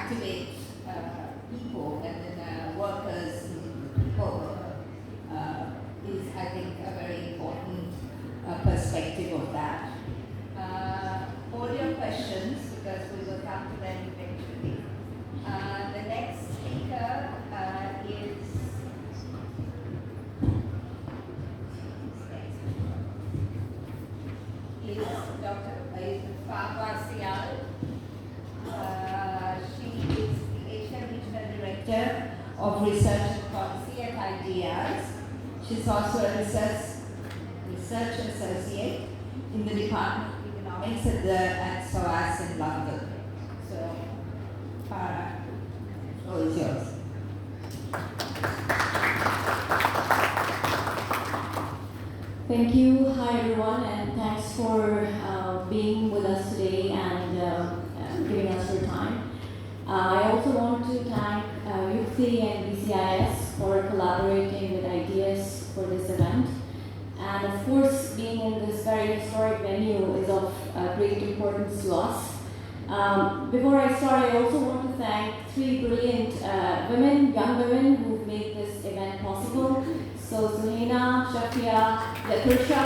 activate people and then workers is, I think, a very important perspective of that. Hold your questions because we will come to them eventually. The next speaker is Dr. Farwa Sial. She is the Asia Regional Director of Research and Policy at IDEAS. She's also a research associate in the Department of Economics at SOAS in London. So, Farah, the floor is yours. Thank you. Hi, everyone, and thanks for being with us today and giving us your time. I also want to thank UFI and BCIS for collaborating with IDEAS for this event. And of course, being in this very historic venue is of great importance to us. Before I start, I also want to thank three brilliant young women who've made this event possible. So Suhaina, Shafia, Letitia,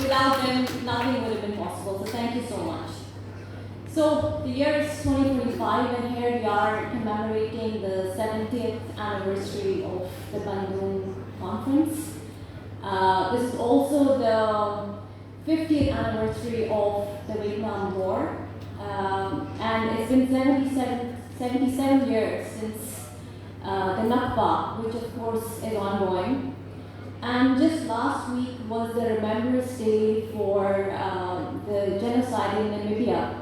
without them, nothing would have been possible. So thank you so much. So the year is 2025, and here we are commemorating the 70th anniversary of the Bandung Conference. This is also the 50th anniversary of the Vietnam War, and it's been 77 years since the Nakba, which of course is ongoing. And just last week was the Remembrance Day for the genocide in Namibia.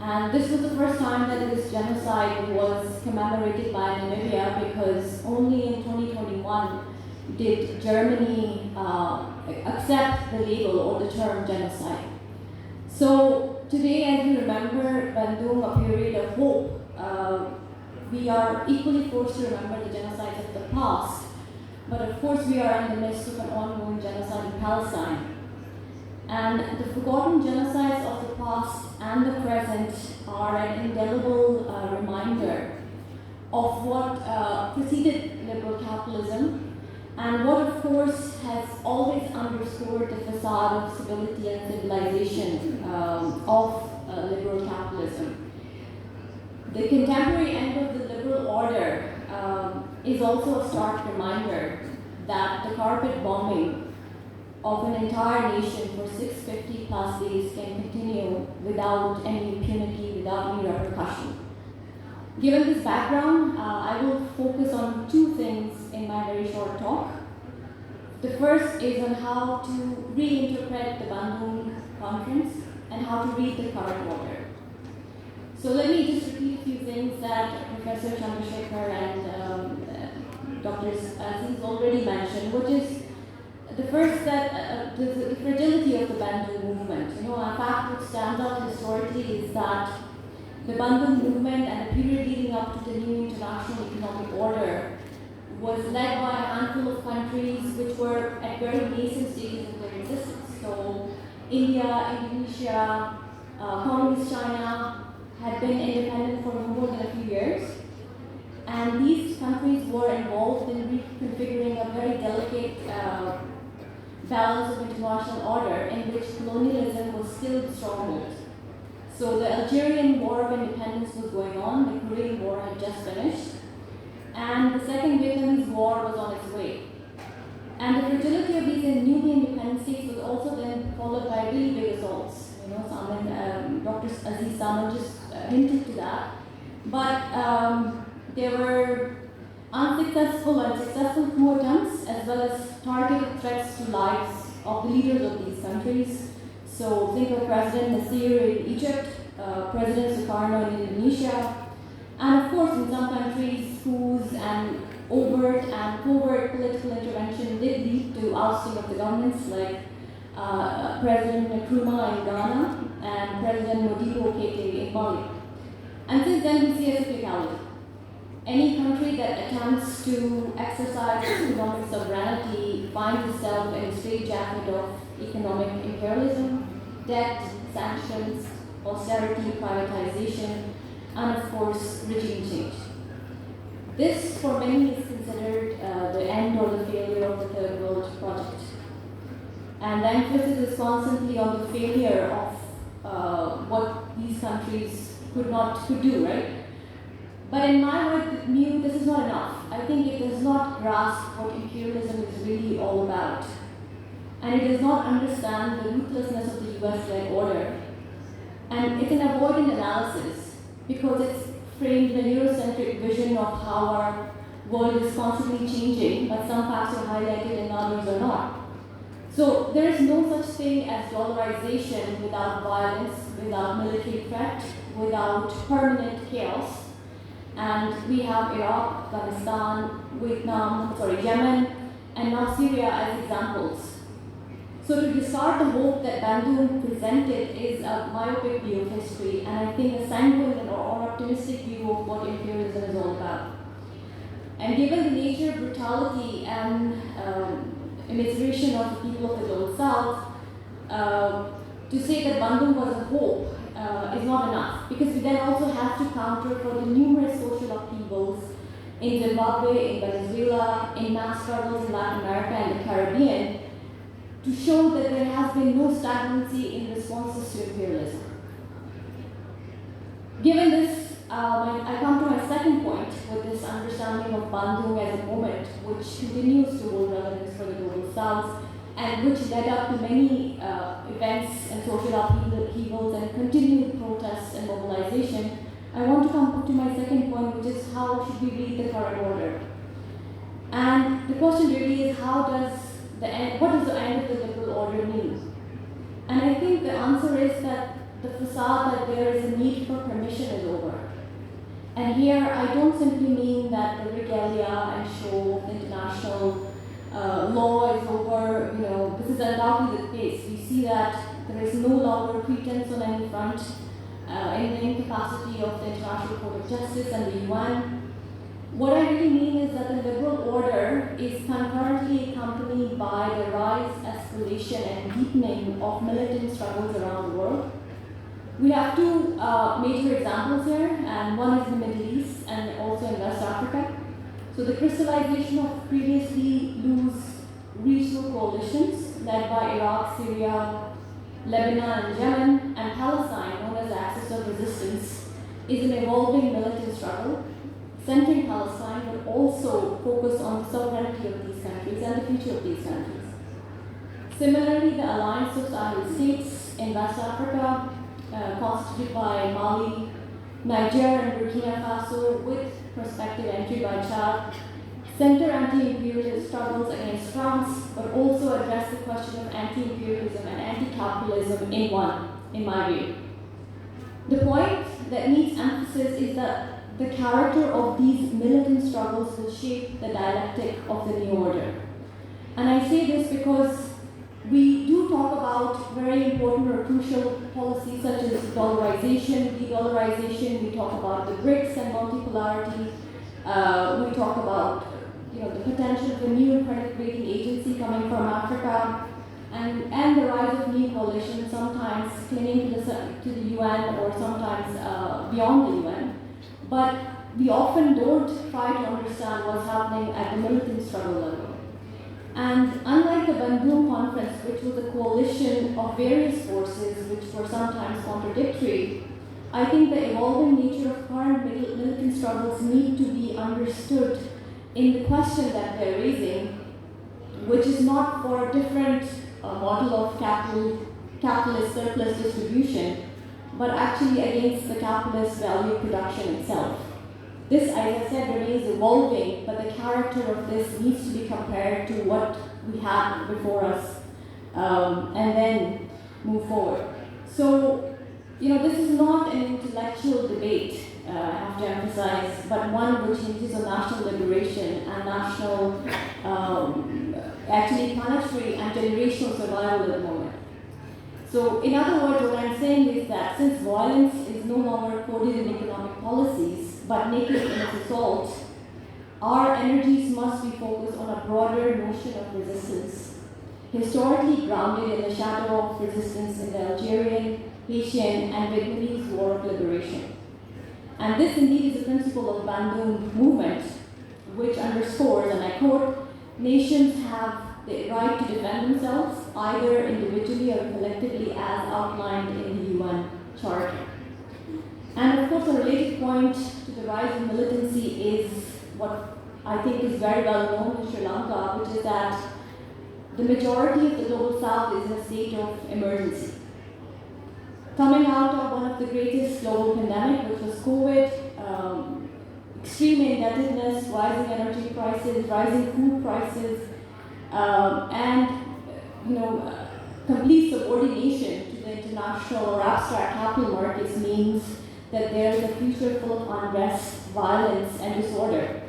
And this was the first time that this genocide was commemorated by Namibia, because only in 2021 did Germany accept the label or the term genocide. So today, as we remember Bandung, a period of hope, we are equally forced to remember the genocides of the past, but of course we are in the midst of an ongoing genocide in Palestine. And the forgotten genocides of the past and the present are an indelible reminder of what preceded liberal capitalism, and what of course has always underscored the facade of civility and civilization of liberal capitalism. The contemporary end of the liberal order is also a stark reminder that the carpet bombing of an entire nation for 650 plus days can continue without any impunity, without any repercussion. Given this background, I will focus on two things in my very short talk. The first is on how to reinterpret the Bandung Conference and how to read the current order. So let me just repeat a few things that Professor Chandrasekhar and Dr. Aziz already mentioned, which is the first, that the fragility of the Bandung movement. In fact, what stands out historically is that the Bandung movement and the period leading up to the new international economic order was led by a handful of countries which were at very nascent stages of their existence. So India, Indonesia, Communist China had been independent for more than a few years. And these countries were involved in reconfiguring a very delicate balance of international order in which colonialism was still the stronghold. So the Algerian War of Independence was going on, the Korean War had just finished, and the Second Vietnamese War was on its way. And the fragility of these newly independent states was also then followed by really big assaults. Dr. Aziz Saman just hinted to that. But there were unsuccessful and successful coup attempts, as well as targeted threats to lives of the leaders of these countries. So think of President Nasir in Egypt, President Sukarno in Indonesia, and of course in some countries coups and overt and covert political intervention did lead to ousting of the governments, like President Nkrumah in Ghana and President Modibo Keïta in Mali. And since then we see a cyclicality. Any country that attempts to exercise economic sovereignty finds itself in a straitjacket of economic imperialism, debt, sanctions, austerity, privatization, and of course, regime change. This, for many, is considered the end or the failure of the Third World Project. And the emphasis is constantly on the failure of what these countries could do, right? But in my view, this is not enough. I think it does not grasp what imperialism is really all about. And it does not understand the ruthlessness of the US-led order. And it's an avoidant analysis because it's framed in a Eurocentric vision of how our world is constantly changing, but some facts are highlighted and others are not. So there is no such thing as dollarization without violence, without military threat, without permanent chaos. And we have Iraq, Afghanistan, Yemen, and now Syria as examples. So to discard the hope that Bandung presented is a myopic view of history, and I think a sanguine or optimistic view of what imperialism is all about. And given the nature, brutality, and immiseration of the people of the Global South, to say that Bandung was a hope is not enough, because we then also have to counter for the numerous social upheavals in Zimbabwe, in Venezuela, in mass struggles in Latin America and the Caribbean, to show that there has been no stagnancy in responses to imperialism. Given this, I come to my second point with this understanding of Bandung as a moment which continues to hold relevance for the Global South and which led up to many events and social upheavals and continued protests and mobilization. I want to come to my second point, which is how should we read the current order? And the question really is what does the end of the liberal order mean? And I think the answer is that the facade that there is a need for permission is over. And here I don't simply mean that the regalia and show of international law is over. This is undoubtedly the case. We see that there is no longer pretense on any front in the incapacity of the International Court of Justice and the UN. What I really mean is that the liberal order is concurrently accompanied by the rise, escalation, and deepening of militant struggles around the world. We have two major examples here, and one is the Middle East and also in West Africa. So the crystallization of previously loose regional coalitions led by Iraq, Syria, Lebanon, and Yemen, and Palestine, known as the Axis of Resistance, is an evolving militant struggle centering Palestine, but also focus on the sovereignty of these countries and the future of these countries. Similarly, the alliance of Sahel states in West Africa, constituted by Mali, Niger, and Burkina Faso, with prospective entry by Chad, center anti-imperialist struggles against France, but also address the question of anti-imperialism and anti-capitalism in my view. The point that needs emphasis is that the character of these militant struggles will shape the dialectic of the new order. And I say this because we do talk about very important or crucial policies such as dollarization, de-dollarization. We talk about the BRICS and multipolarity. We talk about the potential of a new credit rating agency coming from Africa, and the rise of new coalitions, sometimes clinging to the UN or sometimes beyond the UN. But we often don't try to understand what's happening at the militant struggle level. And unlike the Bandung Conference, which was a coalition of various forces which were sometimes contradictory, I think the evolving nature of current militant struggles need to be understood in the question that they're raising, which is not for a different model of capitalist surplus distribution, but actually against the capitalist value production itself. This, as I said, remains evolving, but the character of this needs to be compared to what we have before us, and then move forward. So, this is not an intellectual debate, I have to emphasize, but one which hinges on national liberation and national, actually planetary and generational survival at the moment. So, in other words, what I'm saying is that since violence is no longer coded in economic policies, but naked in its assault, our energies must be focused on a broader notion of resistance, historically grounded in the shadow of resistance in the Algerian, Haitian, and Vietnamese War of Liberation. And this indeed is the principle of Bandung movement, which underscores, and I quote, nations have the right to defend themselves either individually or collectively as outlined in the UN Charter. And of course, a related point to the rise of militancy is what I think is very well known in Sri Lanka, which is that the majority of the global south is in a state of emergency. Coming out of one of the greatest global pandemic, which was COVID, extreme indebtedness, rising energy prices, rising food prices, and complete subordination to the international or abstract capital markets means that there is a future full of unrest, violence, and disorder.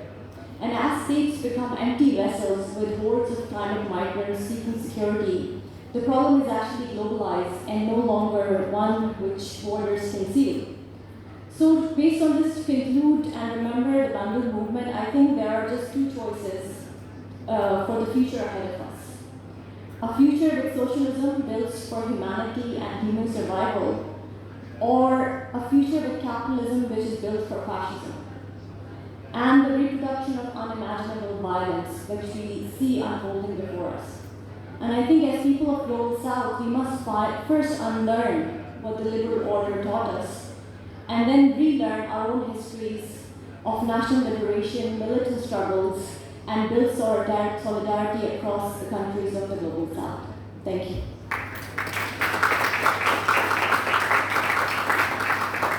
And as states become empty vessels with hordes of climate migrants seeking security, the problem is actually globalized and no longer one which borders can seal. So based on this, to conclude and remember the Bandung movement, I think there are just two choices for the future ahead of us. A future with socialism built for humanity and human survival, or a future with capitalism which is built for fascism, and the reproduction of unimaginable violence which we see unfolding before us. And I think as people of Global South, we must first unlearn what the liberal order taught us, and then relearn our own histories of national liberation, militant struggles, and build solidarity across the countries of the Global South. Thank you.